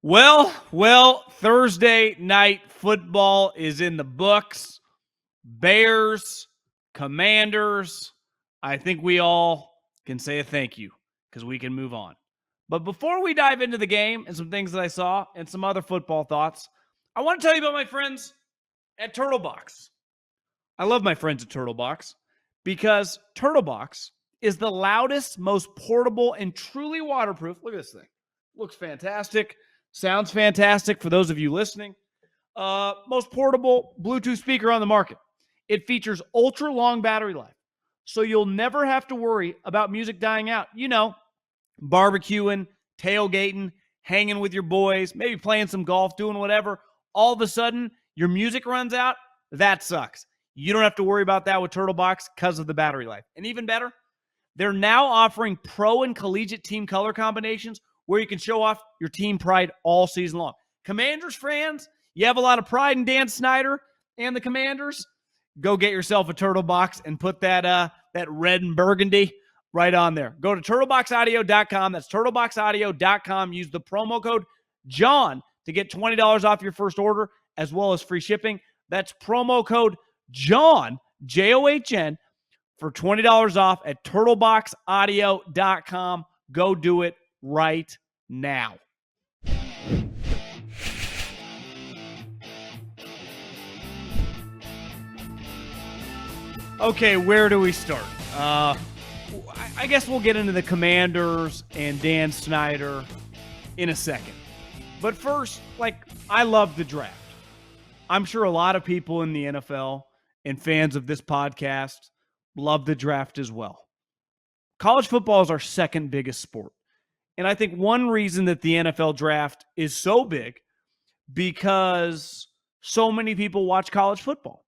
Well, Thursday night football is in the books. Bears, Commanders. I think we all can say a thank you because we can move on. But before we dive into the game and some things that I saw and some other football thoughts, I want to tell you about my friends at Turtlebox. I love my friends at Turtlebox because Turtlebox is the loudest, most portable, and truly waterproof. Look at this thing. Looks fantastic. Sounds fantastic for those of you listening. Most portable Bluetooth speaker on the market. It features ultra long battery life, so you'll never have to worry about music dying out. You know, barbecuing, tailgating, hanging with your boys, maybe playing some golf, doing whatever. All of a sudden, your music runs out. That sucks. You don't have to worry about that with Turtlebox because of the battery life. And even better, they're now offering pro and collegiate team color combinations where you can show off your team pride all season long. Commanders fans, you have a lot of pride in Dan Snyder and the Commanders. Go get yourself a Turtlebox and put that red and burgundy right on there. Go to turtleboxaudio.com. That's turtleboxaudio.com. Use the promo code JOHN to get $20 off your first order as well as free shipping. That's promo code JOHN, JOHN, for $20 off at turtleboxaudio.com. Go do it right now. Okay, where do we start? I guess we'll get into the Commanders and Dan Snyder in a second. But first, I love the draft. I'm sure a lot of people in the NFL and fans of this podcast love the draft as well. College football is our second biggest sport. And I think one reason that the NFL draft is so big because so many people watch college football.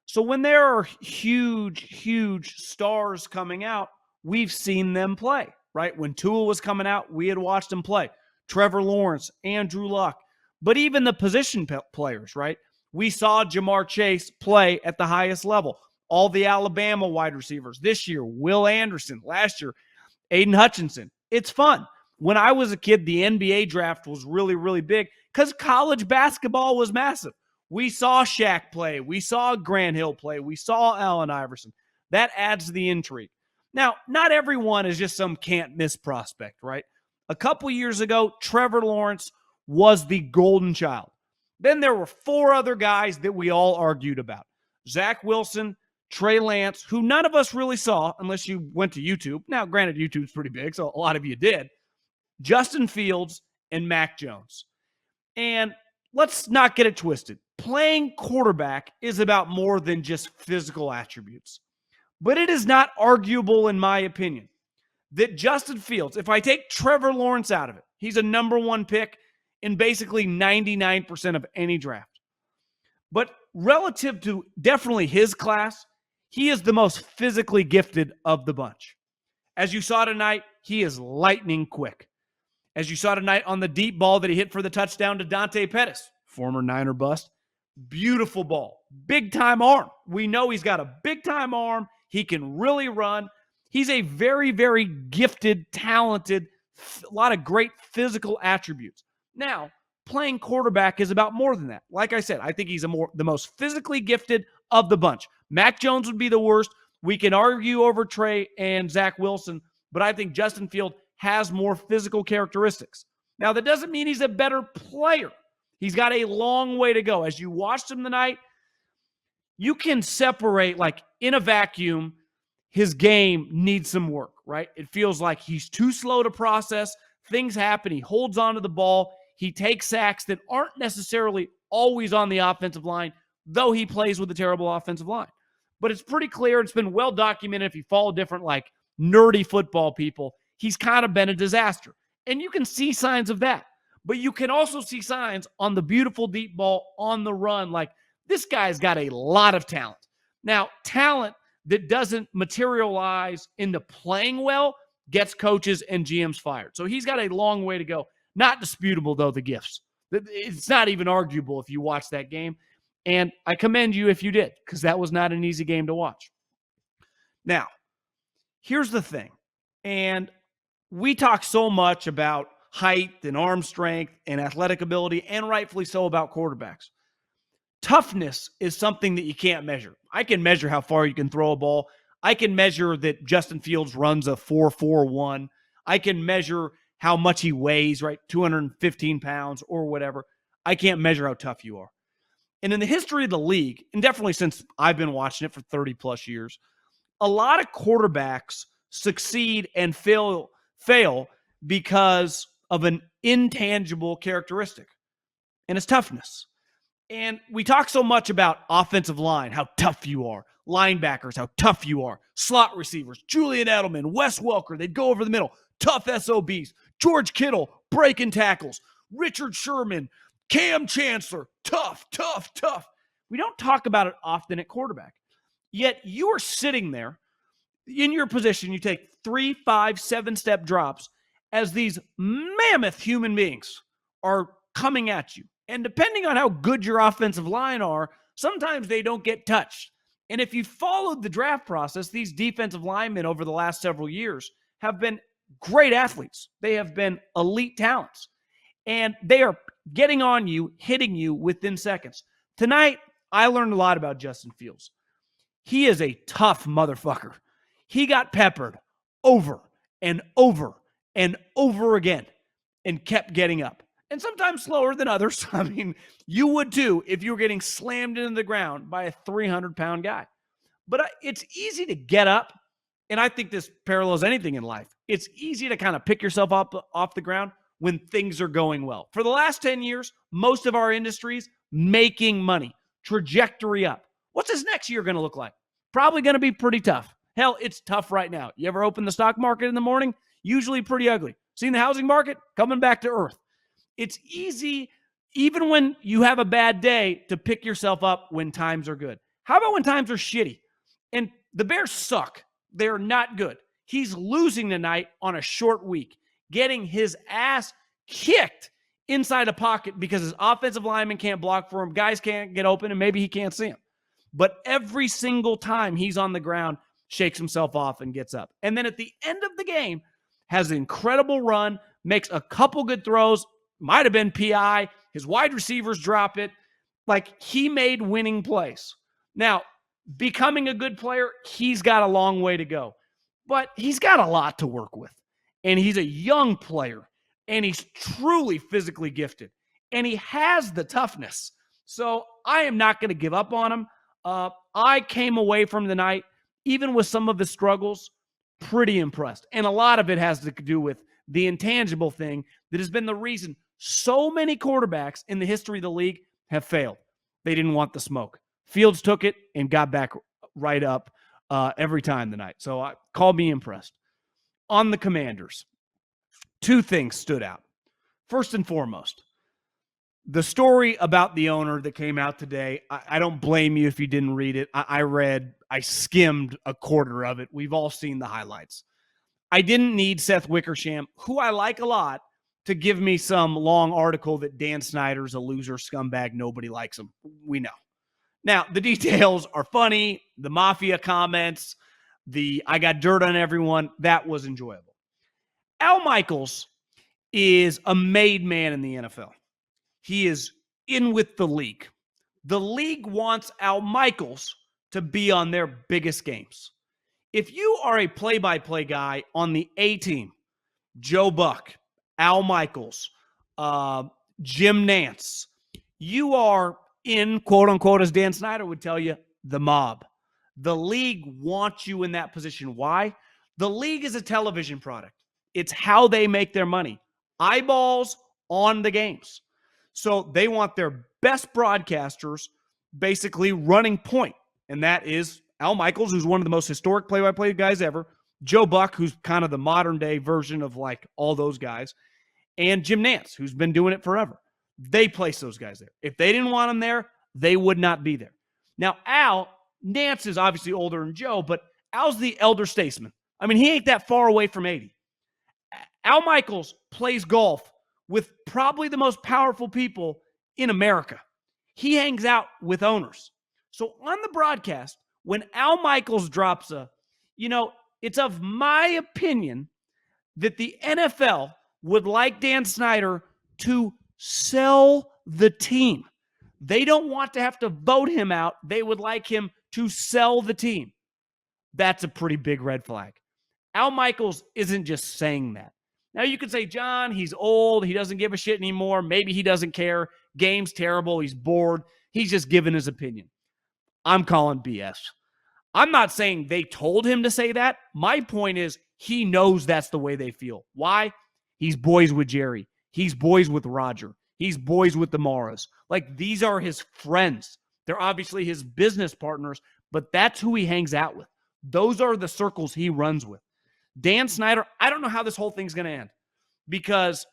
So when there are huge stars coming out, we've seen them play, right? When Tua was coming out, we had watched him play. Trevor Lawrence, Andrew Luck, but even the position players, right? We saw Jamar Chase play at the highest level. All the Alabama wide receivers this year, Will Anderson, last year, Aiden Hutchinson. It's fun. When I was a kid, the NBA draft was really big because college basketball was massive. We saw Shaq play. We saw Grant Hill play. We saw Allen Iverson. That adds to the intrigue. Now, not everyone is just some can't-miss prospect, right? A couple years ago, Trevor Lawrence was the golden child. Then there were four other guys that we all argued about. Zach Wilson, Trey Lance, who none of us really saw unless you went to YouTube. Now, granted, YouTube's pretty big, so a lot of you did. Justin Fields, and Mac Jones. And let's not get it twisted. Playing quarterback is about more than just physical attributes. But it is not arguable, in my opinion, that Justin Fields, if I take Trevor Lawrence out of it, he's a number one pick in basically 99% of any draft. But relative to definitely his class, he is the most physically gifted of the bunch. As you saw tonight, he is lightning quick. As you saw tonight on the deep ball that he hit for the touchdown to Dante Pettis, former Niner bust. Beautiful ball. Big-time arm. We know he's got a big-time arm. He can really run. He's a very gifted, talented, a lot of great physical attributes. Now, playing quarterback is about more than that. Like I said, I think he's the most physically gifted of the bunch. Mac Jones would be the worst. We can argue over Trey and Zach Wilson, but I think Justin Fields has more physical characteristics. Now, that doesn't mean he's a better player. He's got a long way to go. As you watched him tonight, you can separate, in a vacuum, his game needs some work, right? It feels like he's too slow to process. Things happen. He holds onto the ball. He takes sacks that aren't necessarily always on the offensive line, though he plays with a terrible offensive line. But it's pretty clear. It's been well documented. If you follow different, nerdy football people, he's kind of been a disaster. And you can see signs of that. But you can also see signs on the beautiful deep ball on the run. This guy's got a lot of talent. Now, talent that doesn't materialize into playing well gets coaches and GMs fired. So he's got a long way to go. Not disputable, though, the gifts. It's not even arguable if you watch that game. And I commend you if you did, because that was not an easy game to watch. Now, here's the thing. And we talk so much about height and arm strength and athletic ability, and rightfully so about quarterbacks. Toughness is something that you can't measure. I can measure how far you can throw a ball. I can measure that Justin Fields runs a 4.41. I can measure how much he weighs, right? 215 pounds or whatever. I can't measure how tough you are. And in the history of the league, and definitely since I've been watching it for 30 plus years, a lot of quarterbacks succeed and fail because of an intangible characteristic, and it's toughness. And we talk so much about offensive line, how tough you are, linebackers, how tough you are, slot receivers, Julian Edelman, Wes Welker, they'd go over the middle, tough SOBs, George Kittle, breaking tackles, Richard Sherman, Cam Chancellor, tough, tough, tough. We don't talk about it often at quarterback. Yet you are sitting there in your position, you take 3, 5, 7-step drops as these mammoth human beings are coming at you. And depending on how good your offensive line are, sometimes they don't get touched. And if you followed the draft process, these defensive linemen over the last several years have been great athletes. They have been elite talents. And they are getting on you, hitting you within seconds. Tonight, I learned a lot about Justin Fields. He is a tough motherfucker. He got peppered over and over and over again and kept getting up. And sometimes slower than others. I mean, you would too if you were getting slammed into the ground by a 300-pound guy. But it's easy to get up, and I think this parallels anything in life. It's easy to kind of pick yourself up off the ground when things are going well. For the last 10 years, most of our industries making money, trajectory up. What's this next year going to look like? Probably going to be pretty tough. Hell, it's tough right now. You ever open the stock market in the morning? Usually pretty ugly. Seen the housing market? Coming back to earth. It's easy, even when you have a bad day, to pick yourself up when times are good. How about when times are shitty? And the Bears suck. They're not good. He's losing tonight on a short week, getting his ass kicked inside a pocket because his offensive lineman can't block for him. Guys can't get open, and maybe he can't see him. But every single time he's on the ground, shakes himself off and gets up. And then at the end of the game, has an incredible run, makes a couple good throws, might have been PI. His wide receivers drop it. Like, he made winning plays. Now, becoming a good player, he's got a long way to go. But he's got a lot to work with. And he's a young player. And he's truly physically gifted. And he has the toughness. So I am not going to give up on him. I came away from the night, even with some of his struggles, pretty impressed. And a lot of it has to do with the intangible thing that has been the reason so many quarterbacks in the history of the league have failed. They didn't want the smoke. Fields took it and got back right up every time tonight. So call me impressed. On the Commanders, two things stood out. First and foremost, the story about the owner that came out today, I don't blame you if you didn't read it. I skimmed a quarter of it. We've all seen the highlights. I didn't need Seth Wickersham, who I like a lot, to give me some long article that Dan Snyder's a loser, scumbag, nobody likes him. We know. Now, the details are funny. The mafia comments, I got dirt on everyone. That was enjoyable. Al Michaels is a made man in the NFL. He is in with the league. The league wants Al Michaels to be on their biggest games. If you are a play-by-play guy on the A team, Joe Buck, Al Michaels, Jim Nantz, you are in, quote unquote, as Dan Snyder would tell you, the mob. The league wants you in that position. Why? The league is a television product. It's how they make their money. Eyeballs on the games. So they want their best broadcasters basically running point. And that is Al Michaels, who's one of the most historic play-by-play guys ever. Joe Buck, who's kind of the modern-day version of like all those guys. And Jim Nantz, who's been doing it forever. They place those guys there. If they didn't want them there, they would not be there. Now, Nantz is obviously older than Joe, but Al's the elder statesman. I mean, he ain't that far away from 80. Al Michaels plays golf with probably the most powerful people in America. He hangs out with owners. So on the broadcast, when Al Michaels drops it's of my opinion that the NFL would like Dan Snyder to sell the team. They don't want to have to vote him out. They would like him to sell the team. That's a pretty big red flag. Al Michaels isn't just saying that. Now you could say, John, he's old. He doesn't give a shit anymore. Maybe he doesn't care. Game's terrible. He's bored. He's just giving his opinion. I'm calling BS. I'm not saying they told him to say that. My point is he knows that's the way they feel. Why? He's boys with Jerry. He's boys with Roger. He's boys with the Maras. Like, these are his friends. They're obviously his business partners, but that's who he hangs out with. Those are the circles he runs with. Dan Snyder, I don't know how this whole thing's going to end, because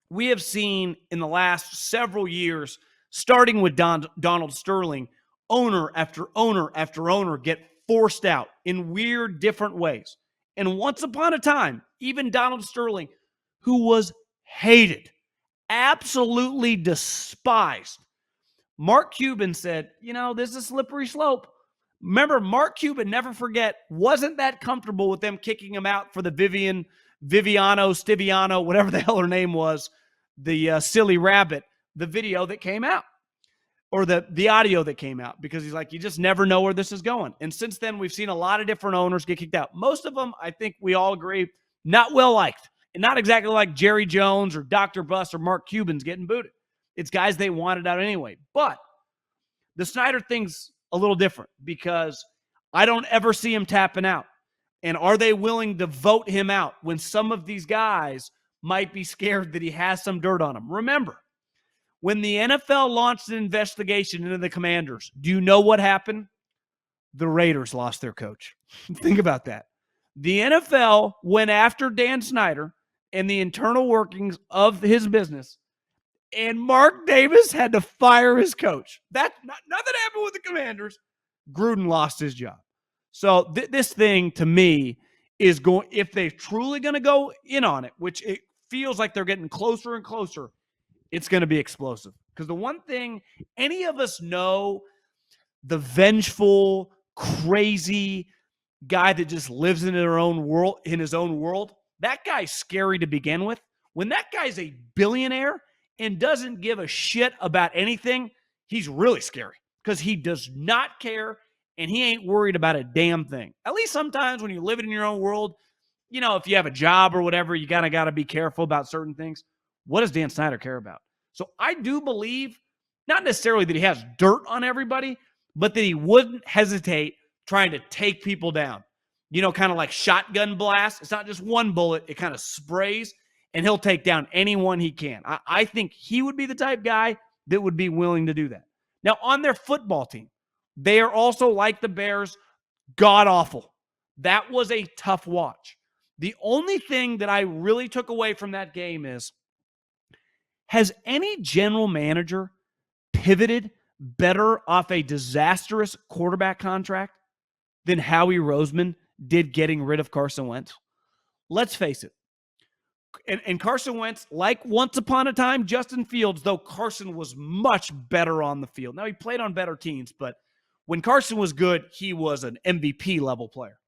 we have seen in the last several years, starting with Donald Sterling, owner after owner after owner get forced out in weird, different ways. And once upon a time, even Donald Sterling, who was hated, absolutely despised, Mark Cuban said, this is a slippery slope. Remember, Mark Cuban, never forget, wasn't that comfortable with them kicking him out for the Stiviano, whatever the hell her name was, the silly rabbit, the video that came out, or the audio that came out, because he's like, you just never know where this is going. And since then, we've seen a lot of different owners get kicked out. Most of them, I think we all agree, not well liked, and not exactly like Jerry Jones or Dr. Buss or Mark Cuban's getting booted. It's guys they wanted out anyway. But the Snyder thing's a little different, because I don't ever see him tapping out. And are they willing to vote him out when some of these guys might be scared that he has some dirt on him? Remember, when the NFL launched an investigation into the Commanders, do you know what happened? The Raiders lost their coach. Think about that. The NFL went after Dan Snyder and the internal workings of his business, and Mark Davis had to fire his coach. Nothing happened with the Commanders. Gruden lost his job. So this thing, to me, is going, if they're truly going to go in on it, which it feels like they're getting closer and closer, it's going to be explosive. Because the one thing any of us know, the vengeful, crazy guy that just lives in his own world, that guy's scary to begin with. When that guy's a billionaire and doesn't give a shit about anything, he's really scary, because he does not care and he ain't worried about a damn thing. At least sometimes when you're living in your own world, if you have a job or whatever, you got to be careful about certain things. What does Dan Snyder care about? So I do believe, not necessarily that he has dirt on everybody, but that he wouldn't hesitate trying to take people down. Kind of like shotgun blast. It's not just one bullet. It kind of sprays, and he'll take down anyone he can. I think he would be the type guy that would be willing to do that. Now, on their football team, they are also, like the Bears, god-awful. That was a tough watch. The only thing that I really took away from that game is, has any general manager pivoted better off a disastrous quarterback contract than Howie Roseman did getting rid of Carson Wentz? Let's face it. And Carson Wentz, like once upon a time Justin Fields, though Carson was much better on the field. Now, he played on better teams, but when Carson was good, he was an MVP level player.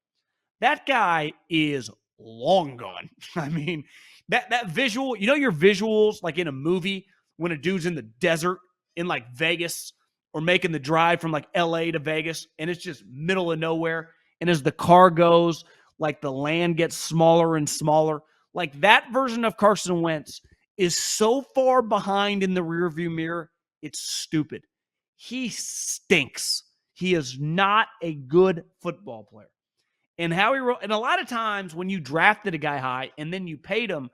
That guy is long gone. I mean, that visual, your visuals like in a movie when a dude's in the desert in like Vegas, or making the drive from like LA to Vegas, and it's just middle of nowhere. And as the car goes, like the land gets smaller and smaller. Like, that version of Carson Wentz is so far behind in the rearview mirror, it's stupid. He stinks. He is not a good football player. And and a lot of times when you drafted a guy high and then you paid him,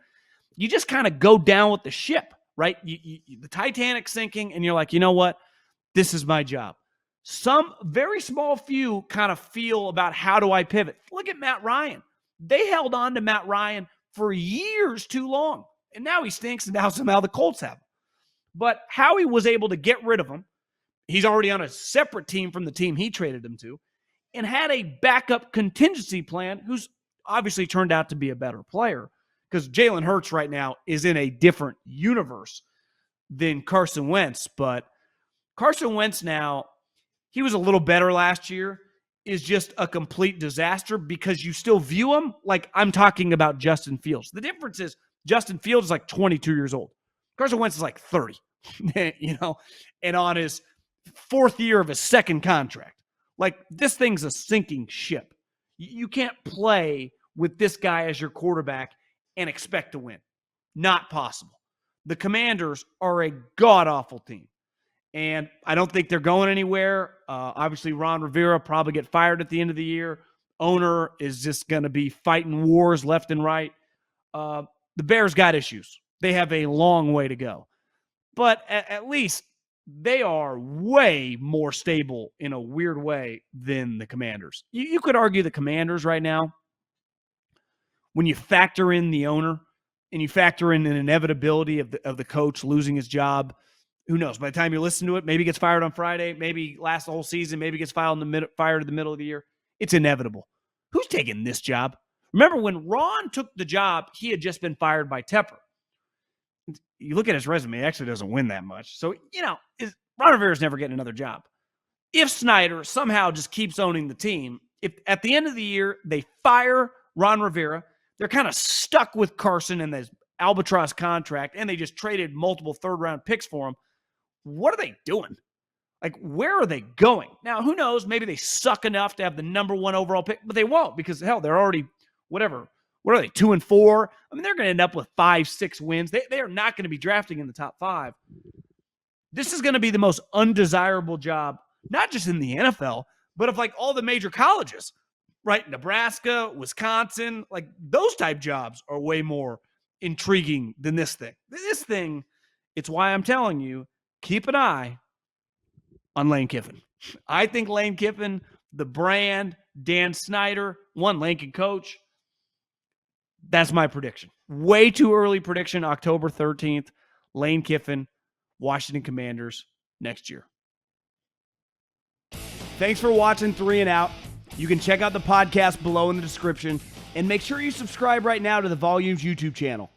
you just kind of go down with the ship, right? The Titanic's sinking, and you're like, you know what? This is my job. Some very small few kind of feel about, how do I pivot? Look at Matt Ryan. They held on to Matt Ryan for years too long, and now he stinks, and now somehow the Colts have him. But Howie was able to get rid of him. He's already on a separate team from the team he traded him to, and had a backup contingency plan, who's obviously turned out to be a better player, because Jalen Hurts right now is in a different universe than Carson Wentz. But Carson Wentz now, he was a little better last year, is just a complete disaster, because you still view him like I'm talking about Justin Fields. The difference is Justin Fields is like 22 years old. Carson Wentz is like 30, and on his fourth year of his second contract. Like, this thing's a sinking ship. You can't play with this guy as your quarterback and expect to win. Not possible. The Commanders are a god-awful team, and I don't think they're going anywhere. Obviously, Ron Rivera probably get fired at the end of the year. Owner is just going to be fighting wars left and right. The Bears got issues. They have a long way to go. But at least they are way more stable in a weird way than the Commanders. You could argue the Commanders right now, when you factor in the owner and you factor in an inevitability of the coach losing his job, who knows? By the time you listen to it, maybe he gets fired on Friday, maybe lasts the whole season, maybe gets fired in the middle of the year. It's inevitable. Who's taking this job? Remember, when Ron took the job, he had just been fired by Tepper. You look at his resume, he actually doesn't win that much. So, Ron Rivera's never getting another job. If Snyder somehow just keeps owning the team, if at the end of the year they fire Ron Rivera, they're kind of stuck with Carson and this albatross contract, and they just traded multiple third-round picks for him. What are they doing? Like, where are they going? Now, who knows? Maybe they suck enough to have the number one overall pick, but they won't because, hell, they're already, whatever. What are they, 2-4? I mean, they're going to end up with 5-6 wins. They are not going to be drafting in the top 5. This is going to be the most undesirable job, not just in the NFL, but of like all the major colleges, right? Nebraska, Wisconsin, like those type jobs are way more intriguing than this thing. This thing, it's why I'm telling you, keep an eye on Lane Kiffin. I think Lane Kiffin, the brand, Dan Snyder, Lane can coach. That's my prediction. Way too early prediction, October 13th. Lane Kiffin, Washington Commanders next year. Thanks for watching 3 and Out. You can check out the podcast below in the description, and make sure you subscribe right now to the Volumes YouTube channel.